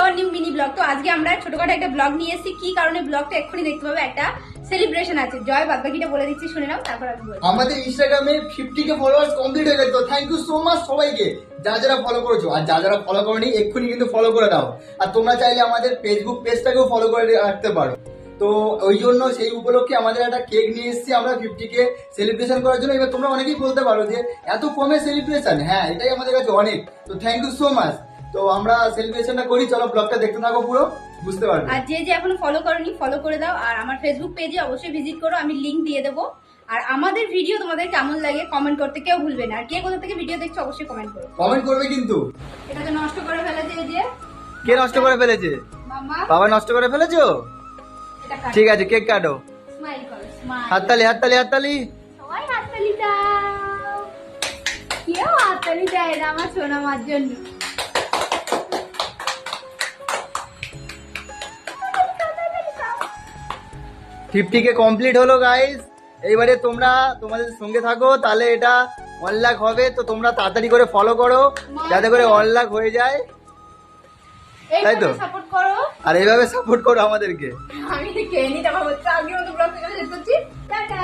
Our new mini blog. তো আজকে আমরা ছোটখাটো একটা ব্লগ নিয়ে এসেছি। কি কারণে ব্লগটা এক্ষুনি দেখতে পাবে। একটা সেলিব্রেশন আছে। জয় বাদবাকিটা বলে দিচ্ছি, শুনে নাও, তারপর আমি বলছি। আমাদের ইনস্টাগ্রামে 50k ফলোয়ার্স কমপ্লিট হয়ে গেছে। তো থ্যাংক ইউ সো মাচ সবাইকে, যারা ফলো করেছো, আর যারা ফলো করোনি এক্ষুনি কিন্তু ফলো করে দাও। আর তোমরা চাইলে আমাদের ফেসবুক পেজটাকেও ফলো করে রাখতে পারো। তো ওই জন্য সেই উপলক্ষে আমাদের একটা কেক নিয়ে এসেছি আমরা 50k সেলিব্রেশন করার জন্য। এবার তোমরা অনেকেই বলতে পারো যে এত কমে সেলিব্রেশন, হ্যাঁ এটাই আমাদের কাছে অনেক। তো থ্যাংক ইউ সো মাচ। তো আমরা সেলিব্রেশনটা করি, চলো ব্লগটা দেখতে থাকো, পুরো বুঝতে পারবে। আর যে যে এখনো ফলো করনি ফলো করে দাও। আর আমার ফেসবুক পেজে অবশ্যই ভিজিট করো, আমি লিংক দিয়ে দেবো। আর আমাদের ভিডিও তোমাদের কেমন লাগে কমেন্ট করতে কেউ ভুলবে না। আর কে কোথা থেকে ভিডিও দেখছো অবশ্যই কমেন্ট করো। কমেন্ট করবে কিন্তু। এটা তো নষ্ট করে ফেলেছে এই যে কে নষ্ট করে ফেলেছে? মামা। বাবা নষ্ট করে ফেলেছো? এটা কাটো। ঠিক আছে, কেক কাটো। স্মাইল করো, স্মাইল। হাততালি হাততালি হাততালি। সবাই হাততালি দাও। কেউ হাততালি দেয় না আমার সোনা মার জন্য। 50k কমপ্লিট হলো গাইস। এইবারে তোমরা তোমাদের সঙ্গে থাকো, তাহলে এটা 1 লাখ হবে। তো তোমরা তাড়াতাড়ি করে ফলো করো যাতে করে 1 লাখ হয়ে যায়, তাই তো? সাপোর্ট করো। আর এইভাবে সাপোর্ট করো আমাদেরকে। আমি খেয়ে নিতে পারবো। আগে মতো ব্লগ শেষ করছি। টাটা।